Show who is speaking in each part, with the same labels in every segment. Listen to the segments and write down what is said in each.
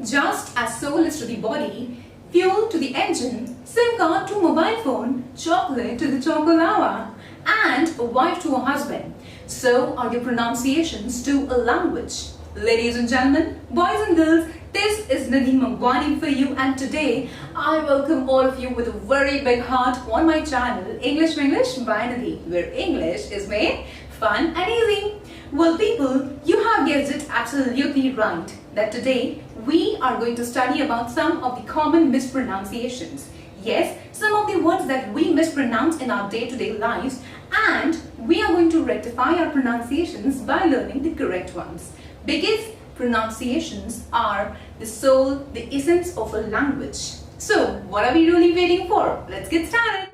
Speaker 1: Just as soul is to the body, fuel to the engine, SIM card to mobile phone, chocolate to the chocolava, and a wife to a husband, so are the pronunciations to a language. Ladies and gentlemen, boys and girls, this is Nidhi Mangwani for you, and today I welcome all of you with a very big heart on my channel English Winglish by Nidhi, where English is made fun and easy. Well people, you have guessed it absolutely right that today we are going to study about some of the common mispronunciations. Yes, some of the words that we mispronounce in our day-to-day lives, and we are going to rectify our pronunciations by learning the correct ones. Because pronunciations are the soul, the essence of a language. So, what are we really waiting for? Let's get started.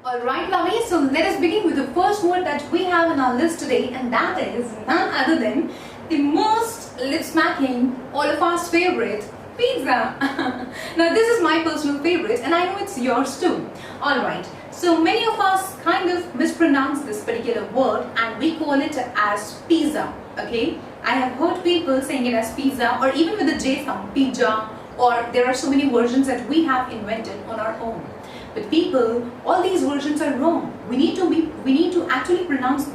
Speaker 1: Alright lovely, so let us begin with the first word that we have in our list today, and that is none other than the most lip-smacking, all of us favorite, pizza. Now this is my personal favorite and I know it's yours too. Alright, so many of us kind of mispronounce this particular word and we call it as pizza, okay? I have heard people saying it as pizza or even with the J sound, pizza, or there are so many versions that we have invented on our own. But people, all these versions are wrong. We need to actually pronounce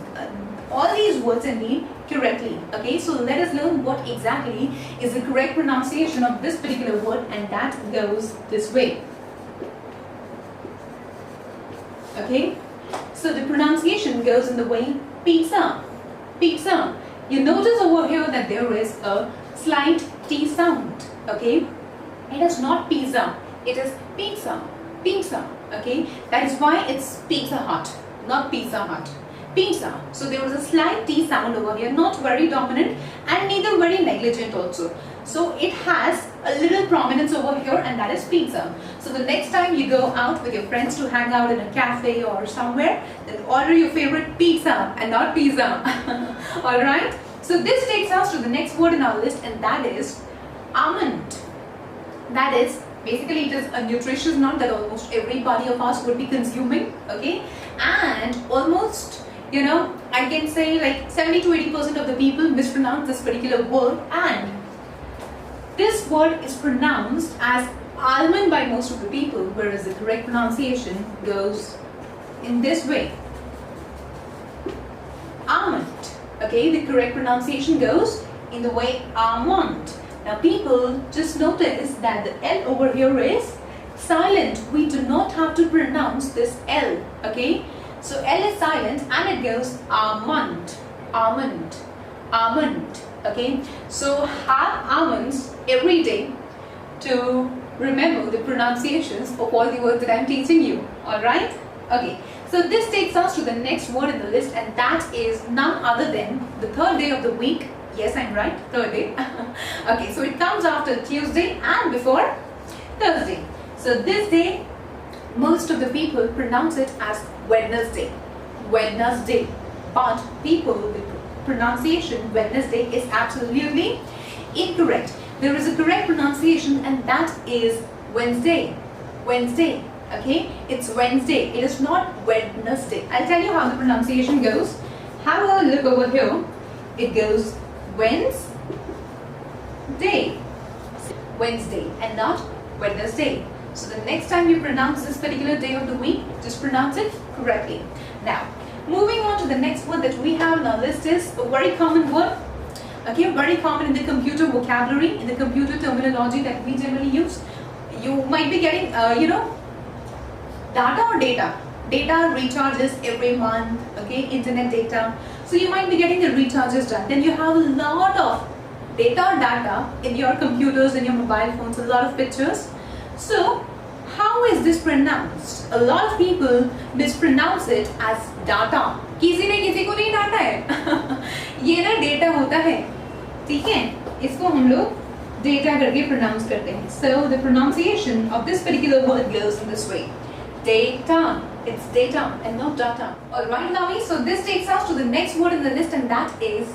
Speaker 1: all these words and name correctly. Okay, so let us learn what exactly is the correct pronunciation of this particular word, and that goes this way. Okay, so the pronunciation goes in the way pizza, pizza. You notice over here that there is a slight T sound. Okay, it is not pizza, it is pizza. Pizza, okay? That is why it's Pizza Hut, not Pizza Hut. Pizza. So there was a slight T sound over here, not very dominant and neither very negligent also. So it has a little prominence over here, and that is pizza. So the next time you go out with your friends to hang out in a cafe or somewhere, then order your favorite pizza and not pizza. Alright? So this takes us to the next word in our list, and that is almond. That is, basically it is a nutritious nut that almost everybody of us would be consuming, okay? And almost, you know, I can say like 70 to 80% of the people mispronounce this particular word, and this word is pronounced as almond by most of the people, whereas the correct pronunciation goes in this way. Almond, okay? The correct pronunciation goes in the way almond. Now people, just notice that the L over here is silent. We do not have to pronounce this L, okay? So L is silent and it goes almond, almond, almond, okay? So have almonds every day to remember the pronunciations of all the words that I am teaching you, alright? Okay, so this takes us to the next word in the list, and that is none other than the third day of the week. Yes, I'm right, third day. Okay, so it comes after Tuesday and before Thursday. So this day, most of the people pronounce it as Wednesday. Wednesday. But people, the pronunciation Wednesday is absolutely incorrect. There is a correct pronunciation, and that is Wednesday. Wednesday. Okay, it's Wednesday. It is not Wednesday. I'll tell you how the pronunciation goes. Have a look over here. It goes Wednesday, Wednesday, and not Wednesday. So the next time you pronounce this particular day of the week, just pronounce it correctly. Now, moving on to the next word that we have on our list is a very common word. Okay, very common in the computer vocabulary, in the computer terminology that we generally use. You might be getting, data or data. Data recharges every month, okay, internet data. So you might be getting the recharges done. Then you have a lot of data in your computers, in your mobile phones, a lot of pictures. So how is this pronounced? A lot of people mispronounce it as data. किसी ने किसी को नहीं डांटा है. ये ना data होता है, ठीक है? इसको हम लोग data करके pronounce करते हैं. So the pronunciation of this particular word goes in this way. Data. It's data and not data. Alright lovely, so this takes us to the next word in the list, and that is,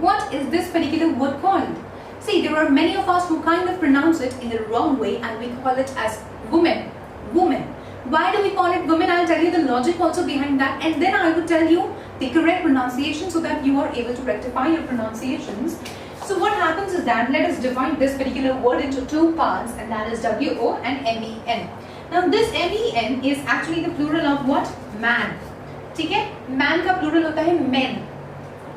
Speaker 1: what is this particular word called? See, there are many of us who kind of pronounce it in the wrong way, and we call it as woman. Woman. Why do we call it woman? I'll tell you the logic also behind that, and then I will tell you the correct pronunciation so that you are able to rectify your pronunciations. So So what happens is that let us divide this particular word into two parts, and that is W-O and M-E-N. Now this M-E-N is actually the plural of what? Man. ठीक है? Man का plural होता है men.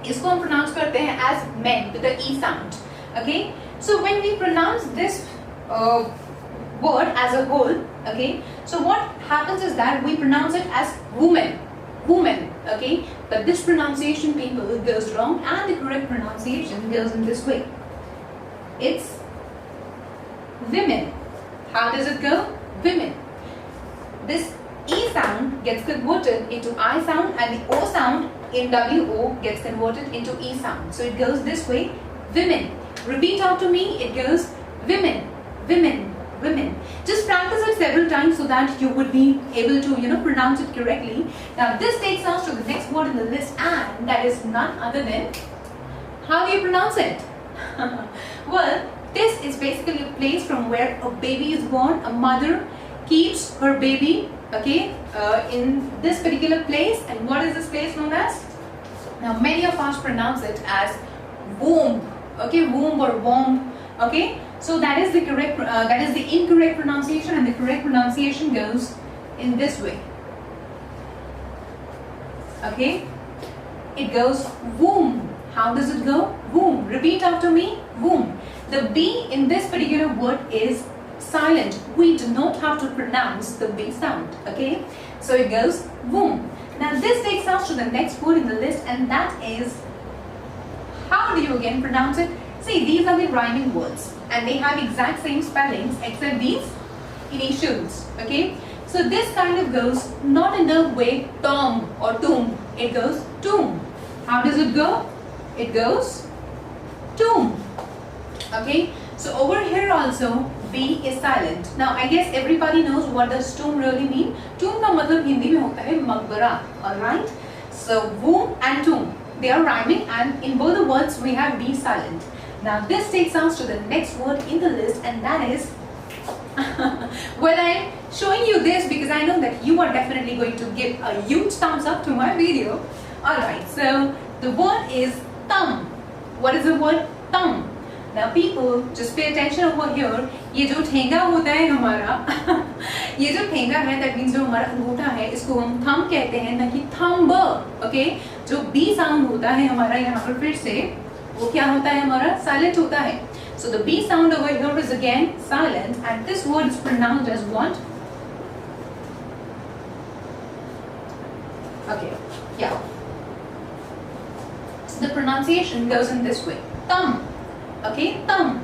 Speaker 1: इसको हम pronounce करते हैं as men with the E sound. Okay? So when we pronounce this word as a whole, okay? So what happens is that we pronounce it as woman. Woman. Okay? But this pronunciation, people, goes wrong, and the correct pronunciation goes in this way. It's women. How does it go? Women. This E sound gets converted into I sound, and the O sound in WO gets converted into E sound. So it goes this way, women. Repeat after me, it goes women, women, women. Just practice it several times so that you would be able to, pronounce it correctly. Now this takes us to the next word in the list, and that is none other than, how do you pronounce it? Well, this is basically a place from where a baby is born. A mother keeps her baby, okay, in this particular place. And what is this place known as? Now many of us pronounce it as womb, okay, womb or womb, okay. So that is the correct, that is the incorrect pronunciation, and the correct pronunciation goes in this way. Okay, it goes womb. How does it go? Womb. Repeat after me. Womb. The B in this particular word is silent. We do not have to pronounce the B sound. Okay, so it goes womb. Now this takes us to the next word in the list, and that is, how do you again pronounce it? See, these are the rhyming words, and they have exact same spellings except these initials. Okay, so this kind of goes not in the way tom or tomb. It goes tomb. How does it go? It goes tomb. Okay, so over here also B is silent. Now I guess everybody knows what does tomb really mean. Tomb का मतलब हिंदी में होता है मकबरा. Alright, so womb and tomb, they are rhyming, and in both the words we have B silent. Now this takes us to the next word in the list, and that is well, I'm showing you this because I know that you are definitely going to give a huge thumbs up to my video. Alright, so the word is thumb. What is the word? Thumb. Now people, just pay attention over here. ये जो ठेंगा होता है हमारा ये जो ठेंगा है, that means जो हमारा अंगूठा है, इसको हम thumb कहते हैं, ना कि thumb. Okay? जो B sound होता है हमारा यहाँ पर फिर से, वो क्या होता है हमारा? Silent होता है. So the B sound over here is again silent, and this word is pronounced as what? Okay, yeah. So the pronunciation goes in this way. Thumb. Okay, thumb.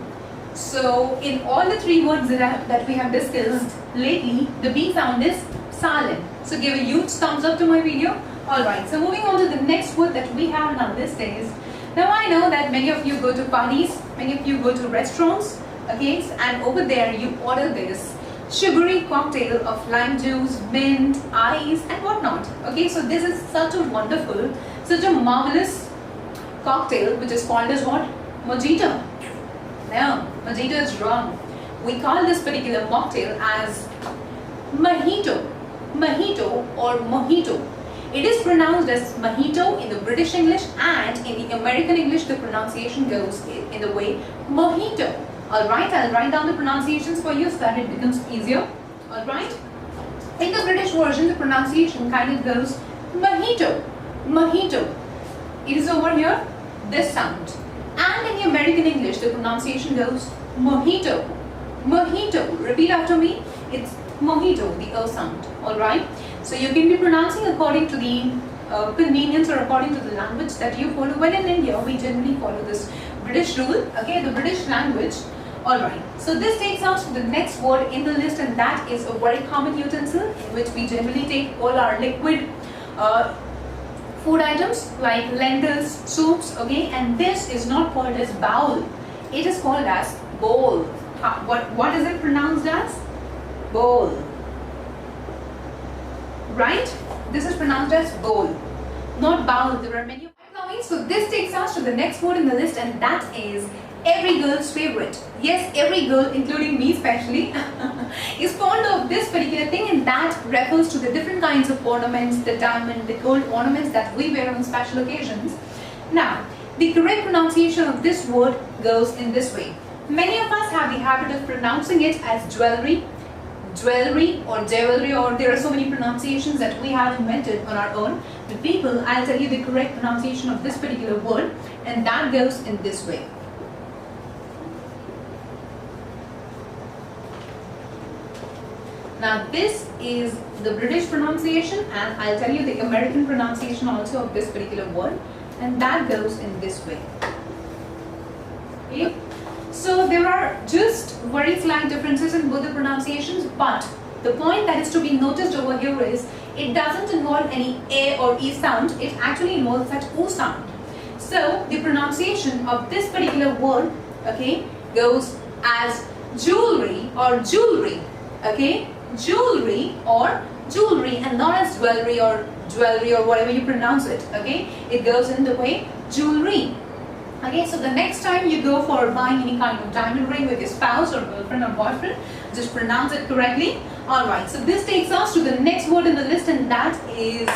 Speaker 1: So in all the three words that we have discussed lately, the B sound is silent. So give a huge thumbs up to my video. Alright, so moving on to the next word that we have on this is, now I know that many of you go to parties, many of you go to restaurants, okay, and over there you order this sugary cocktail of lime juice, mint, ice and whatnot. Okay, so this is such a wonderful, such a marvelous cocktail which is called as what? Mojito. No, mojito is wrong. We call this particular mocktail as mojito. Mojito or mojito. It is pronounced as mojito in the British English, and in the American English the pronunciation goes in the way mojito. Alright, I'll write down the pronunciations for you so that it becomes easier. Alright. In the British version the pronunciation kind of goes mojito. Mojito. It is over here, this sound. And in the American English the pronunciation goes mojito. Mojito. Repeat after me. It's mojito, the O sound. Alright. So you can be pronouncing according to the convenience or according to the language that you follow. Well, in India we generally follow this British rule, okay, the British language. Alright, so this takes us to the next word in the list, and that is a very common utensil in which we generally take all our liquid food items like lentils, soups, okay, and this is not called as bowl, it is called as bowl. What is it pronounced as? Bowl. Right? This is pronounced as bowl, not bowl. There are many. So this takes us to the next word in the list, and that is every girl's favorite. Yes, every girl, including me especially, is fond of this particular thing, and that refers to the different kinds of ornaments, the diamond, the gold ornaments that we wear on special occasions. Now, the correct pronunciation of this word goes in this way. Many of us have the habit of pronouncing it as jewelry, jewelry or devilry, or there are so many pronunciations that we have invented on our own. But people, I'll tell you the correct pronunciation of this particular word, and that goes in this way. Now this is the British pronunciation, and I'll tell you the American pronunciation also of this particular word, and that goes in this way. Okay? So there are just very slight differences in both the pronunciations, but the point that is to be noticed over here is it doesn't involve any A or E sound, it actually involves that O sound. So the pronunciation of this particular word, okay, goes as jewelry or jewelry, okay, jewelry or jewelry, and not as jewelry or whatever you pronounce it, okay, it goes in the way jewelry. Okay, so the next time you go for buying any kind of diamond ring with your spouse or girlfriend or boyfriend, just pronounce it correctly. Alright, so this takes us to the next word in the list, and that is,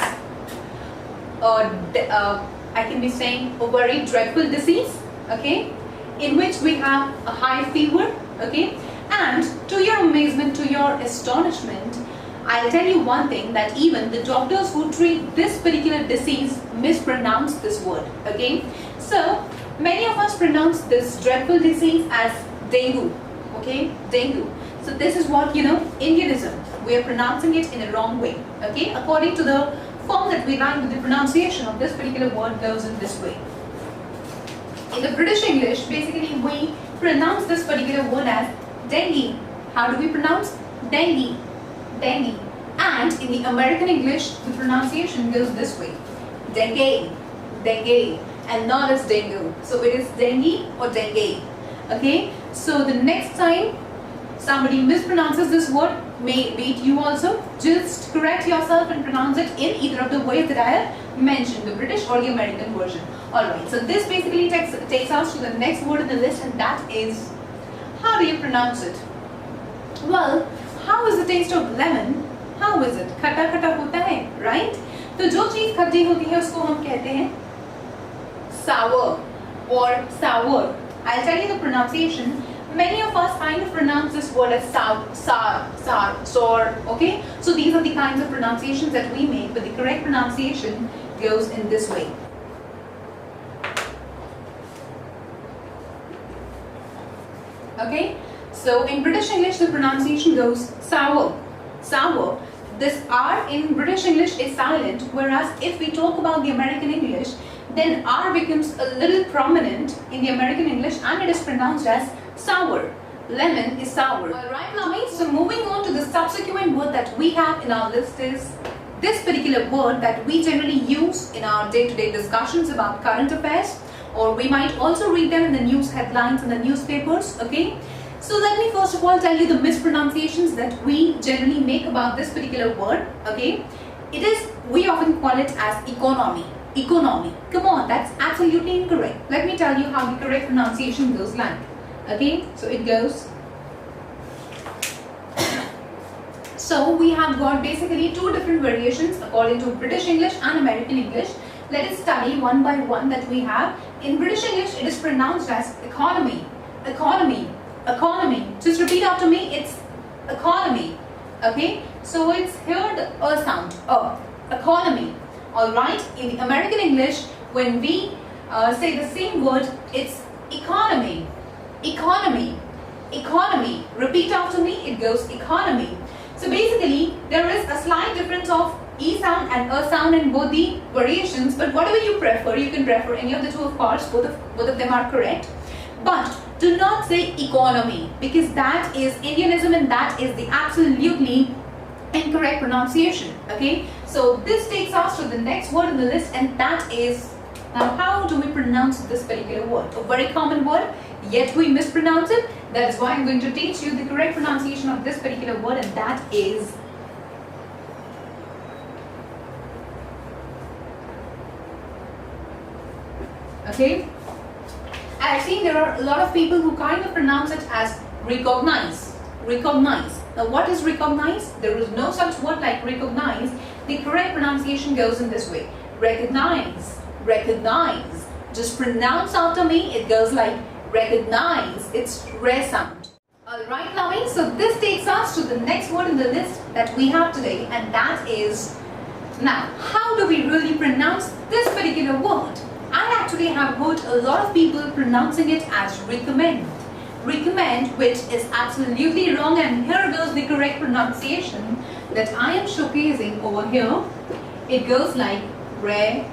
Speaker 1: I can be saying, a very dreadful disease, okay, in which we have a high fever, okay, and to your amazement, to your astonishment, I'll tell you one thing, that even the doctors who treat this particular disease mispronounce this word, okay. So many of us pronounce this dreadful disease as dengue, okay, dengue. So this is what, Indianism, we are pronouncing it in a wrong way, okay. According to the form that we write, the pronunciation of this particular word goes in this way. In the British English, basically we pronounce this particular word as dengue. How do we pronounce? Dengue, dengue. And in the American English, the pronunciation goes this way, dengue, dengue, and not as dengue. So it is dengue or dengue. Okay. So the next time somebody mispronounces this word, may be it you also, just correct yourself and pronounce it in either of the ways that I have mentioned, the British or the American version. Alright, so this basically takes us to the next word in the list, and that is, how do you pronounce it? Well, how is the taste of lemon? How is it? खट्टा खट्टा होता है, right? तो जो चीज खट्टी होती है उसको हम कहते हैं sour or sour. I'll tell you the pronunciation. Many of us kind of pronounce this word as sour, okay? So these are the kinds of pronunciations that we make, but the correct pronunciation goes in this way. Okay? So in British English, the pronunciation goes sour, sour. This R in British English is silent, whereas if we talk about the American English, then R becomes a little prominent in the American English, and it is pronounced as sour. Lemon is sour. Alright, Lummies, so moving on to the subsequent word that we have in our list is this particular word that we generally use in our day-to-day discussions about current affairs, or we might also read them in the news headlines in the newspapers, okay? So let me first of all tell you the mispronunciations that we generally make about this particular word, okay? We often call it as economy. Economy. Come on, that's absolutely incorrect. Let me tell you how the correct pronunciation goes like. Okay, so it goes. So we have got basically two different variations according to British English and American English. Let us study one by one that we have. In British English, it is pronounced as economy. Economy. Economy. Just repeat after me. It's economy. Okay, so it's here the sound. Economy. Alright, in American English, when we say the same word, it's economy, economy, economy. Repeat after me, it goes economy. So basically, there is a slight difference of E sound and A sound in both the variations, but whatever you prefer, you can prefer any of the two, of course, both of them are correct. But do not say economy, because that is Indianism and that is the absolutely incorrect pronunciation, okay? So this takes us to the next word in the list, and that is, now how do we pronounce this particular word? A very common word, yet we mispronounce it. That is why I'm going to teach you the correct pronunciation of this particular word, and that is okay? I've seen there are a lot of people who kind of pronounce it as recognize. Recognize. Now what is recognize? There is no such word like recognize. The correct pronunciation goes in this way. Recognize. Recognize. Just pronounce after me. It goes like recognize. It's re sound. Alright, lovely. So this takes us to the next word in the list that we have today, and that is, now, how do we really pronounce this particular word? I actually have heard a lot of people pronouncing it as recommend. Recommend, which is absolutely wrong, and here goes the correct pronunciation that I am showcasing over here. It goes like recommend.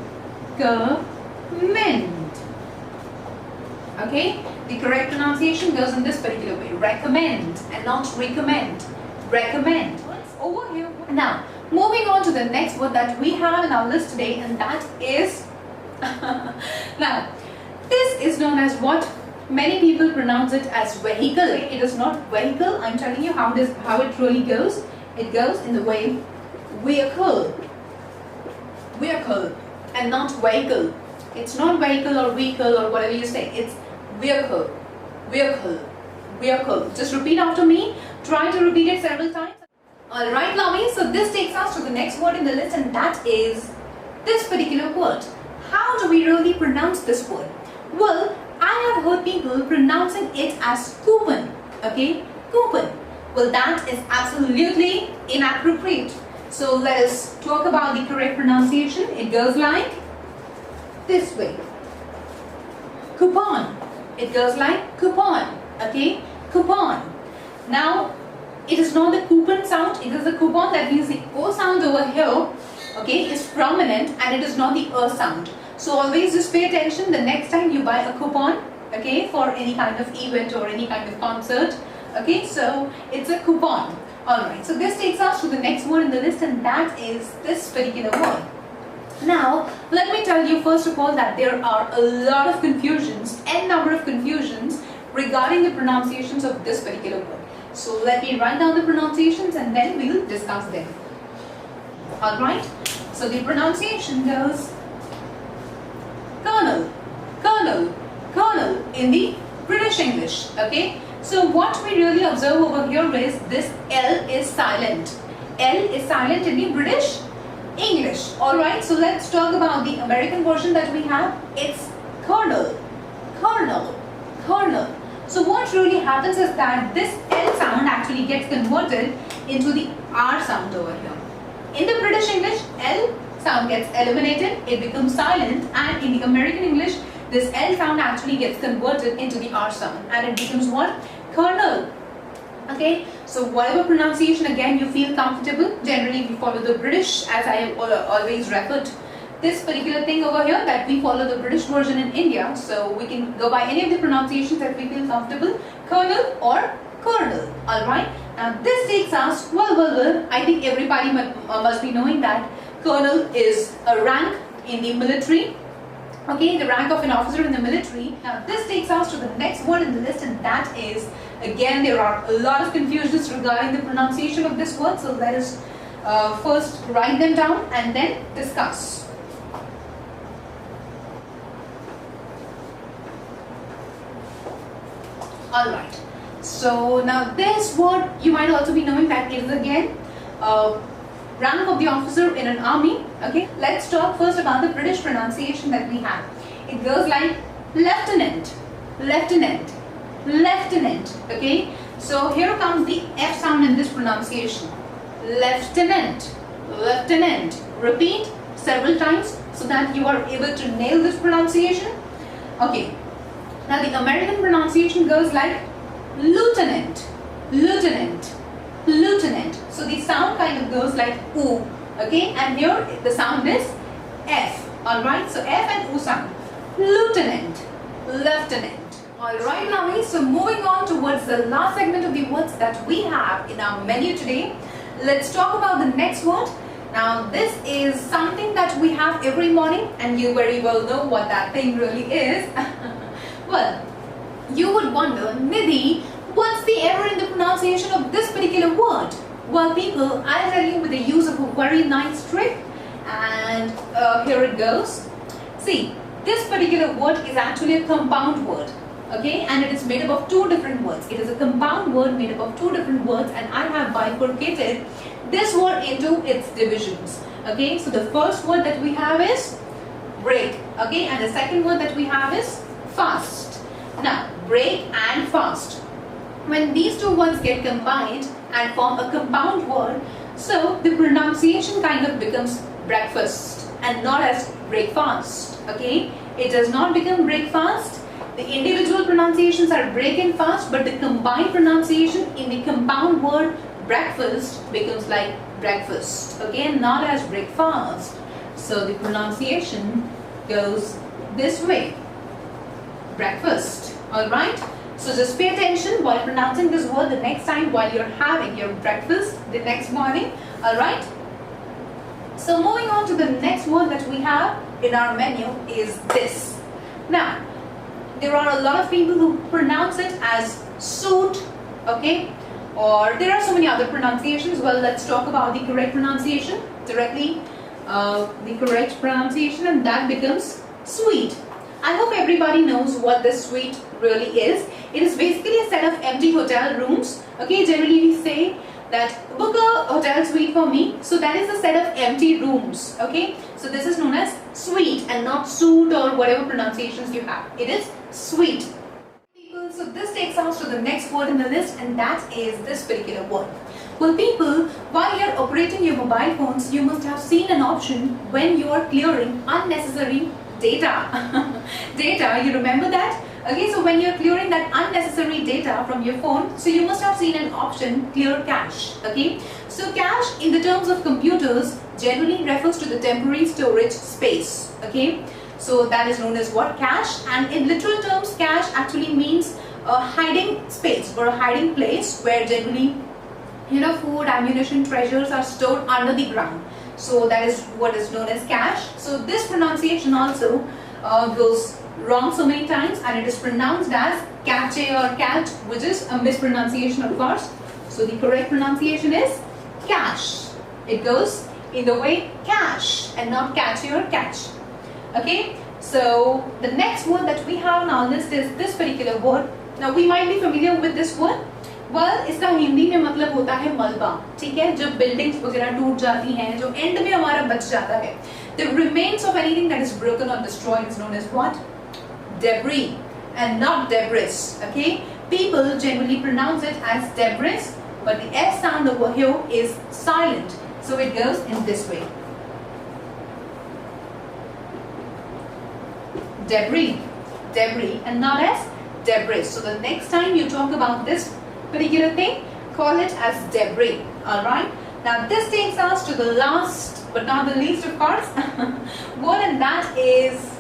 Speaker 1: Okay, the correct pronunciation goes in this particular way, recommend and not recommend. Recommend. Over here. Now, moving on to the next word that we have in our list today, and that is now, this is known as what many people pronounce it as vehicle. It is not vehicle. I'm telling you how it really goes. It goes in the way vehicle. Vehicle and not vehicle. It's not vehicle or vehicle or whatever you say. It's vehicle. Vehicle. Vehicle. Just repeat after me. Try to repeat it several times. Alright, lovely. So this takes us to the next word in the list, and that is this particular word. How do we really pronounce this word? Well, I have heard people pronouncing it as coupon. Okay, coupon. Well, that is absolutely inappropriate. So let us talk about the correct pronunciation. It goes like this way. Coupon. It goes like coupon. Okay, coupon. Now, it is not the coupon sound. It is the coupon. That means the O sound over here, okay, is prominent, and it is not the sound. So always just pay attention the next time you buy a coupon, okay, for any kind of event or any kind of concert. Okay, so it's a coupon. Alright, so this takes us to the next word in the list, and that is this particular word. Now, let me tell you first of all that there are a lot of confusions, n number of confusions regarding the pronunciations of this particular word. So let me write down the pronunciations and then we will discuss them. Alright, so the pronunciation goes colonel, colonel, colonel in the British English. Okay, so what we really observe over here is this L is silent. L is silent in the British English. Alright, so let's talk about the American version that we have. It's colonel, colonel, colonel. So what really happens is that this L sound actually gets converted into the R sound over here. In the British English, L sound gets eliminated, it becomes silent, and in the American English, this L sound actually gets converted into the R sound, and it becomes what? Colonel. Okay, so whatever pronunciation again you feel comfortable, generally we follow the British, as I have always referred this particular thing over here, that we follow the British version in India, so we can go by any of the pronunciations that we feel comfortable, colonel or colonel. Alright, now this takes us, well, I think everybody must be knowing that colonel is a rank in the military. Okay, the rank of an officer in the military. Now this takes us to the next word in the list, and that is, again, there are a lot of confusions regarding the pronunciation of this word, so let us first write them down and then discuss. Alright, so now this word you might also be knowing that it is again rank of the officer in an army. Okay, let's talk first about the British pronunciation that we have. It goes like lieutenant, lieutenant, lieutenant. Okay, so here comes the F sound in this pronunciation. Lieutenant, lieutenant. Repeat several times so that you are able to nail this pronunciation. Okay, now the American pronunciation goes like lieutenant, lieutenant, lieutenant. So the sound kind of goes like oo. Okay, and here the sound is F. Alright, so F and oo sound. Lieutenant, lieutenant. Alright, now so moving on towards the last segment of the words that we have in our menu today. Let's talk about the next word. Now this is something that we have every morning, and you very well know what that thing really is. Well, you would wonder, Nidhi, what's the error in the pronunciation of this particular word? Well, people, I'll tell you with the use of a very nice trick, and here it goes. See, this particular word is actually a compound word, okay, and it is made up of two different words. It is a compound word made up of two different words, and I have bifurcated this word into its divisions. Okay, so the first word that we have is break. Okay, and the second word that we have is fast. Now, break and fast. When these two words get combined and form a compound word, so the pronunciation kind of becomes breakfast and not as breakfast. Okay, it does not become breakfast. The individual pronunciations are break and fast, but the combined pronunciation in the compound word breakfast becomes like breakfast. Okay, not as breakfast. So the pronunciation goes this way, breakfast. Alright, so just pay attention while pronouncing this word the next time while you're having your breakfast the next morning. Alright, so moving on to the next word that we have in our menu is this. Now, there are a lot of people who pronounce it as suit, okay, or there are so many other pronunciations. Well, let's talk about the correct pronunciation directly. The correct pronunciation, and that becomes sweet. I hope everybody knows what this suite really is. It is basically a set of empty hotel rooms. Okay, generally we say that book a hotel suite for me. So that is a set of empty rooms. Okay, so this is known as suite and not suit or whatever pronunciations you have. It is suite. So this takes us to the next word in the list, and that is this particular word. Well, people, while you're operating your mobile phones, you must have seen an option when you are clearing unnecessary data. Data, you remember that? Okay, so when you're clearing that unnecessary data from your phone, so you must have seen an option, clear cache. Okay, so cache in the terms of computers generally refers to the temporary storage space. Okay, so that is known as what? Cache. And in literal terms, cache actually means a hiding space or a hiding place where generally, you know, food, ammunition, treasures are stored under the ground. So that is what is known as cache. So this pronunciation also goes wrong so many times, and it is pronounced as cache or cat, which is a mispronunciation, of course. So the correct pronunciation is cache. It goes in the way cache and not cache or catch. Okay, so the next word that we have on our list is this particular word. Now we might be familiar with this word. Well, इसका हिंदी में मतलब होता है मलबा, ठीक है, जो buildings वगैरह टूट जाती हैं, जो एंड में हमारा बच जाता है. The remains of anything that is broken or destroyed is known as what? Debris, and not debris. Okay, people generally pronounce it as debris, but the S sound over here is silent, so it goes in this way. Debris, debris, and not as debris. So the next time you talk about this particular thing, call it as debris. Alright, now this takes us to the last but not the least, of course, word, and that is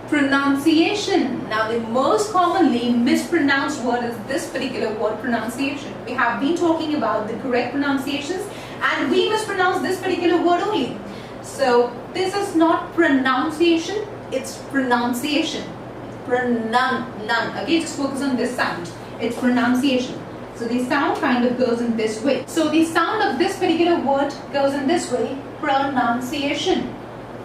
Speaker 1: pronunciation. Now the most commonly mispronounced word is this particular word, pronunciation. We have been talking about the correct pronunciations, and we mispronounce this particular word only. So this is not pronunciation, it's pronunciation. Okay, just focus on this sound. It's pronunciation. So the sound kind of goes in this way. So the sound of this particular word goes in this way, pronunciation.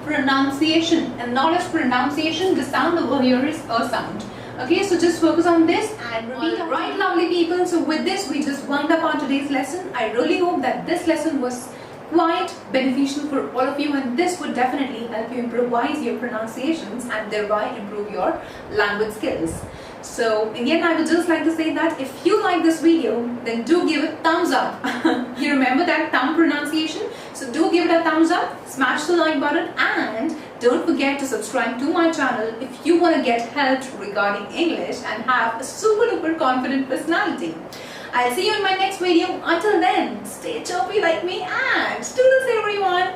Speaker 1: Pronunciation, and not as pronunciation. The sound over here is a sound. Okay, so just focus on this and repeat. Alright, lovely people. So with this, we just wound up on today's lesson. I really hope that this lesson was quite beneficial for all of you, and this would definitely help you improvise your pronunciations and thereby improve your language skills. So again, I would just like to say that if you like this video, then do give it thumbs up. You remember that thumb pronunciation? So do give it a thumbs up, smash the like button, and don't forget to subscribe to my channel if you want to get help regarding English and have a super duper confident personality. I'll see you in my next video. Until then, stay chirpy like me and students everyone.